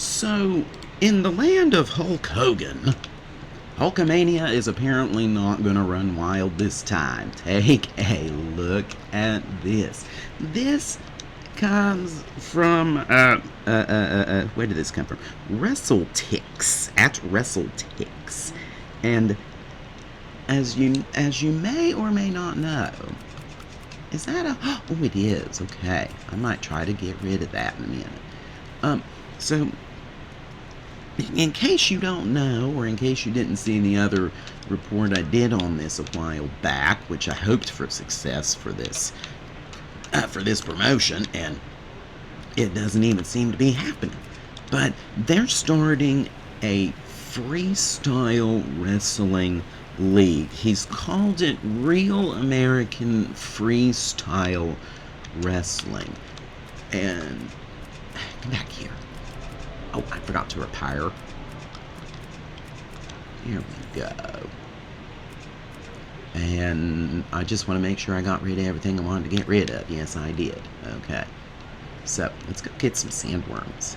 So, in the land of Hulk Hogan, Hulkamania is apparently not going to run wild this time. Take a look at this. This comes from, where did this come from? WrestleTix, at WrestleTix. And as you may or may not know, is that a, oh, it is, okay. I might try to get rid of that in a minute. So, in case you don't know, or in case you didn't see the other report I did on this a while back, which I hoped for success for this promotion, and it doesn't even seem to be happening. But they're starting a freestyle wrestling league. He's called it Real American Freestyle Wrestling. And come back here. Oh, I forgot to repair. Here we go. And I just want to make sure I got rid of everything I wanted to get rid of. Yes, I did. Okay. So, let's go get some sandworms.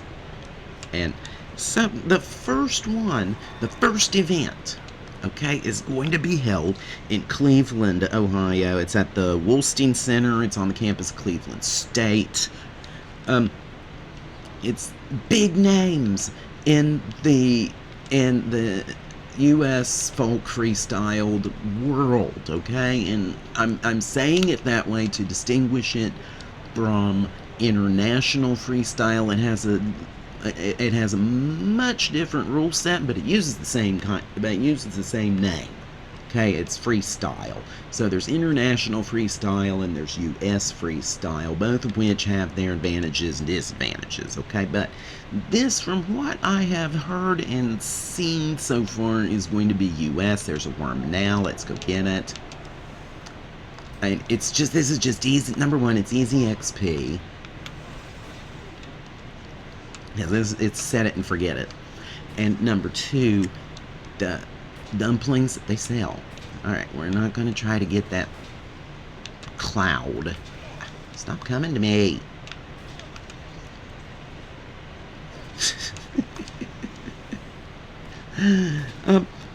And so, the first event, okay, is going to be held in Cleveland, Ohio. It's at the Wolstein Center. It's on the campus of Cleveland State. It's big names in the U.S. folk freestyled world, okay? And I'm saying it that way to distinguish it from international freestyle. It has a much different rule set, but it uses the same name. Okay, it's freestyle. So there's international freestyle and there's US freestyle, both of which have their advantages and disadvantages, okay? But this, from what I have heard and seen so far, is going to be US. There's a worm now. Let's go get it. And this is just easy. Number one, it's easy XP. It's set it and forget it. And number two, the dumplings that they sell. Alright, we're not going to try to get that cloud. Stop coming to me.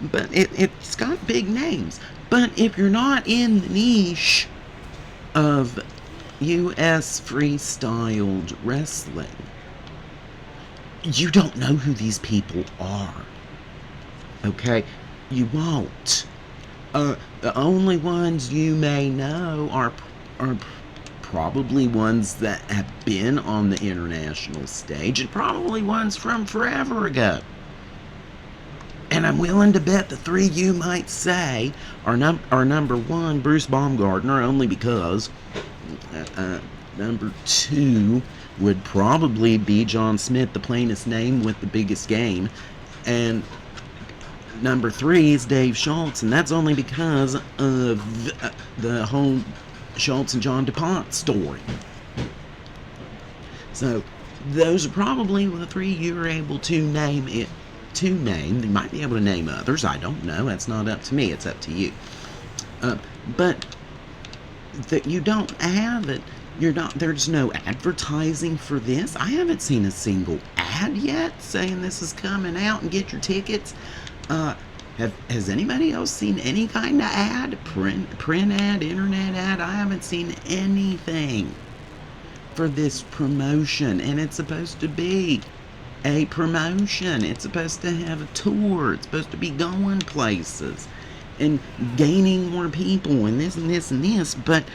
But it's got big names. But if you're not in the niche of US freestyled wrestling, you don't know who these people are. Okay? You won't. The only ones you may know are probably ones that have been on the international stage, and probably ones from forever ago. And I'm willing to bet the three you might say are number one, Bruce Baumgartner, only because number two would probably be John Smith, the plainest name with the biggest game, and number three is Dave Schultz, and that's only because of the whole Schultz and John DuPont story. So those are probably the three you're able to name. You might be able to name others. I don't know. That's not up to me. It's up to you. But that you don't have it. There's no advertising for this. I haven't seen a single ad yet saying this is coming out and get your tickets. Has anybody else seen any kind of ad? Print ad, internet ad? I haven't seen anything for this promotion, and it's supposed to be a promotion. It's supposed to have a tour. It's supposed to be going places and gaining more people and this and this and this, but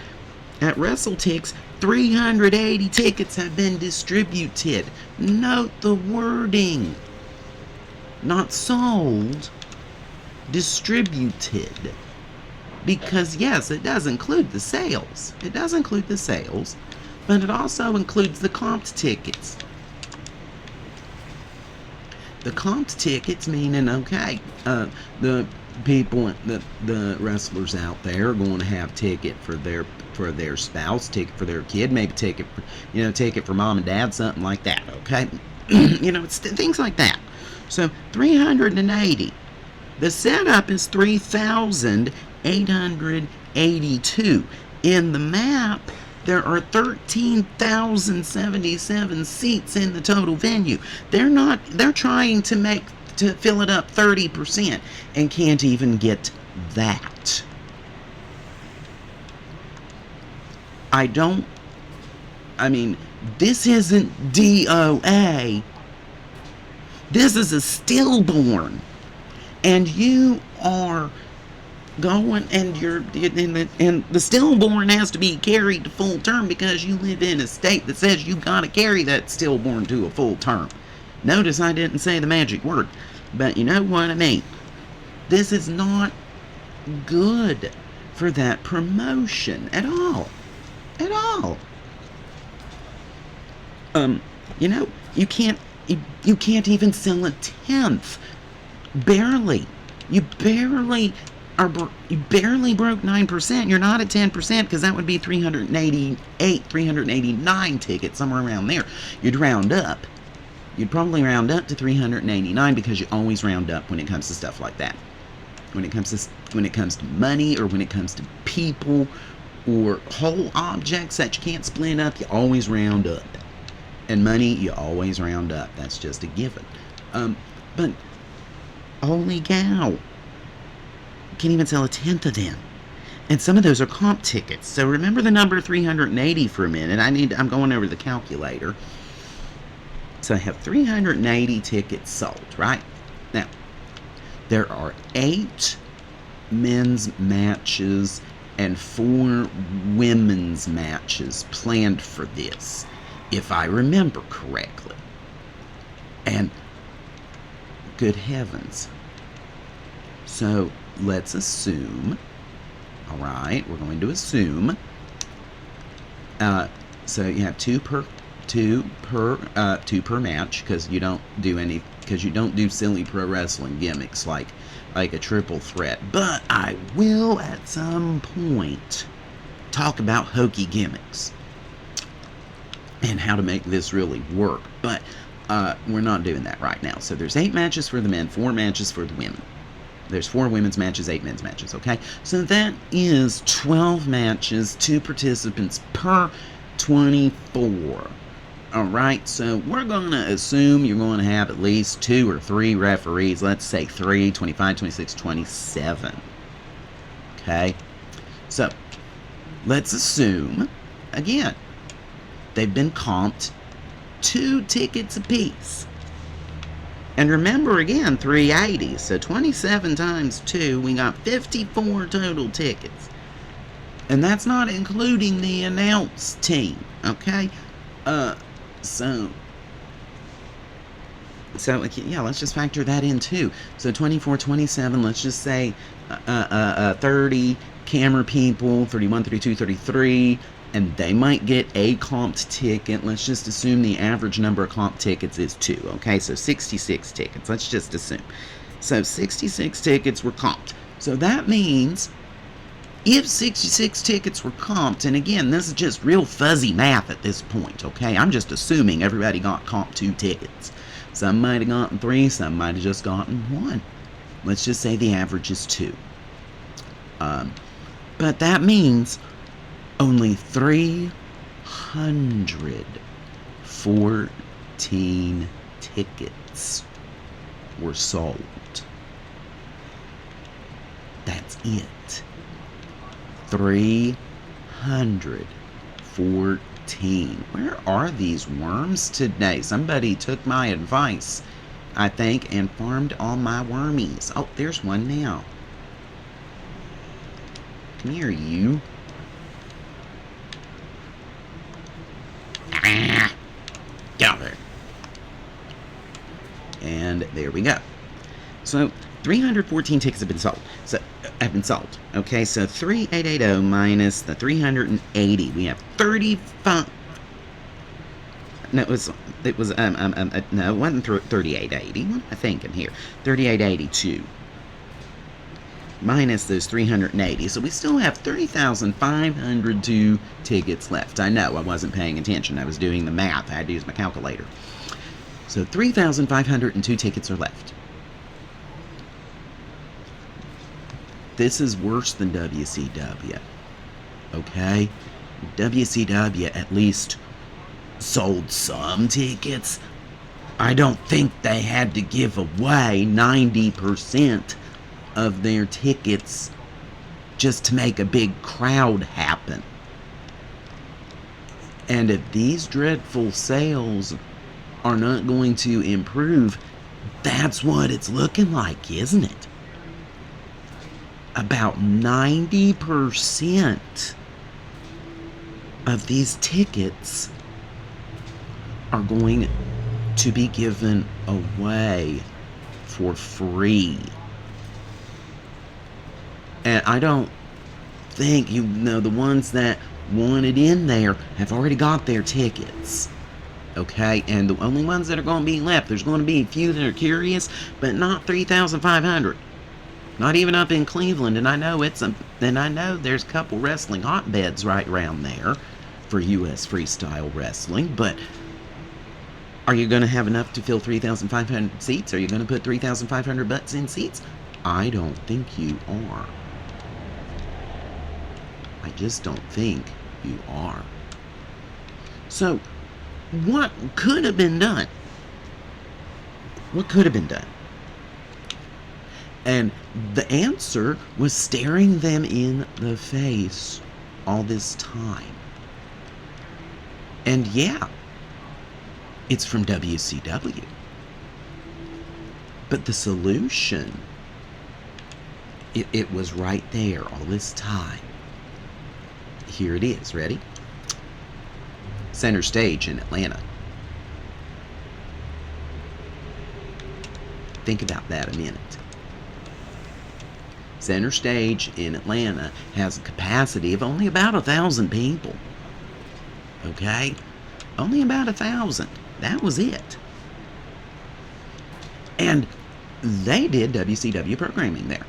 at WrestleTix, 380 tickets have been distributed. Note the wording. Not sold, distributed. Because yes, it does include the sales. It does include the sales, but it also includes the comped tickets. The comped tickets meaning, okay, the people, the wrestlers out there are going to have ticket for their spouse, ticket for their kid, maybe ticket for mom and dad, something like that, okay? It's things like that. So 380. The setup is 3,882. In the map, There are 13,077 seats in the total venue. They're trying to fill it up 30% and can't even get that. This isn't DOA. This is a stillborn. And you are going, and the stillborn has to be carried to full term because you live in a state that says you gotta carry that stillborn to a full term. Notice I didn't say the magic word, but you know what I mean. This is not good for that promotion at all. At all. You can't even sell a tenth. Barely. You barely broke 9%. You're not at 10% because that would be 389 tickets, somewhere around there. You'd round up. You'd probably round up to 389 because you always round up when it comes to stuff like that. When it comes to money, or when it comes to people or whole objects that you can't split up, you always round up. And money, you always round up. That's just a given. But holy cow, you can't even sell a tenth of them. And some of those are comp tickets. So remember the number 380 for a minute. I'm going over the calculator. So I have 380 tickets sold, right? Now, there are 8 men's matches and 4 women's matches planned for this, if I remember correctly. And good heavens. So let's assume, all right, we're going to assume, so you have two per match, because you don't do silly pro wrestling gimmicks like a triple threat. But I will at some point talk about hokey gimmicks and how to make this really work. But we're not doing that right now. So there's 8 matches for the men, 4 matches for the women. There's 4 women's matches, 8 men's matches, okay? So that is 12 matches, 2 participants per 24. Alright, so we're going to assume you're going to have at least 2 or 3 referees. Let's say 3, 25, 26, 27. Okay? So, let's assume, again, they've been comped 2 tickets apiece. And remember, again, 380. So 27 times 2, we got 54 total tickets. And that's not including the announce team, okay? So yeah, let's just factor that in too. So 24, 27, let's just say 30 camera people, 31, 32, 33, and they might get a comped ticket. Let's just assume the average number of comp tickets is 2, okay? So 66 tickets, let's just assume. So 66 tickets were comped. So that means if 66 tickets were comped, and again, this is just real fuzzy math at this point, okay? I'm just assuming everybody got comped 2 tickets. Some might have gotten 3, some might have just gotten 1. Let's just say the average is 2. But that means only 314 tickets were sold. That's it. 314. Where are these worms today? Somebody took my advice, I think, and farmed all my wormies. Oh, there's one now. Come here, you. Get out there. And there we go. So 314 tickets have been sold. Okay, so 3880 minus the 380. We have 35. No, it wasn't no, it wasn't 3880. What am I thinking here? 3882 minus those 380. So we still have 30,502 tickets left. I know I wasn't paying attention. I was doing the math. I had to use my calculator. So 3,502 tickets are left. This is worse than WCW. Okay? WCW at least sold some tickets. I don't think they had to give away 90% of their tickets just to make a big crowd happen. And if these dreadful sales are not going to improve, that's what it's looking like, isn't it? About 90% of these tickets are going to be given away for free. And I don't think, the ones that want it in there have already got their tickets. Okay, and the only ones that are going to be left, there's going to be a few that are curious, but not 3,500. Not even up in Cleveland, and I know there's a couple wrestling hotbeds right around there for U.S. Freestyle Wrestling, but are you going to have enough to fill 3,500 seats? Are you going to put 3,500 butts in seats? I don't think you are. I just don't think you are. So, what could have been done? What could have been done? And the answer was staring them in the face all this time. And yeah, it's from WCW. But the solution, it was right there all this time. Here it is. Ready? Center Stage in Atlanta. Think about that a minute. Center Stage in Atlanta has a capacity of only about 1,000 people. Okay? Only about 1,000. That was it. And they did WCW programming there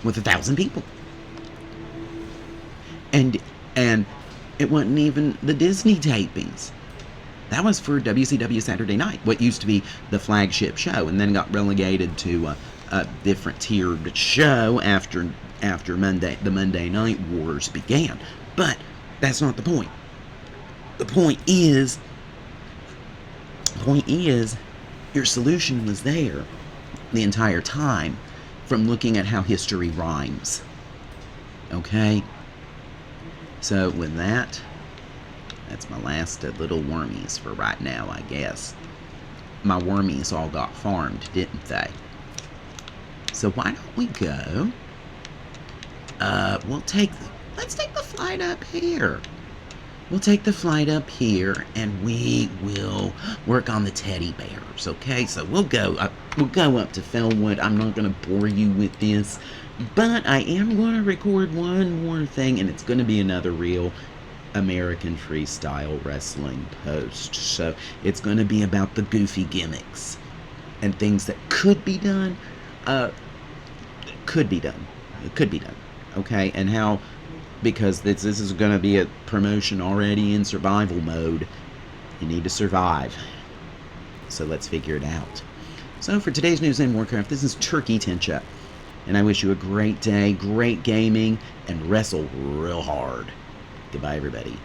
with 1,000 people. And it wasn't even the Disney tapings. That was for WCW Saturday Night, what used to be the flagship show, and then got relegated to a different tiered show after the Monday Night Wars began. But that's not the point. The point is, your solution was there the entire time from looking at how history rhymes. Okay? So with that, that's my last little wormies for right now, I guess. My wormies all got farmed, didn't they? So why don't we go? Let's take the flight up here. We'll take the flight up here, and we will work on the teddy bears. Okay, so we'll go up to Fellwood. I'm not going to bore you with this, but I am going to record one more thing, and it's going to be another real American Freestyle Wrestling post. So it's going to be about the goofy gimmicks and things that could be done. It could be done. Okay, and how, because this is going to be a promotion already in survival mode. You need to survive. So let's figure it out. So for today's news in Warcraft, this is Turkeytentia. And I wish you a great day, great gaming, and wrestle real hard. Goodbye, everybody.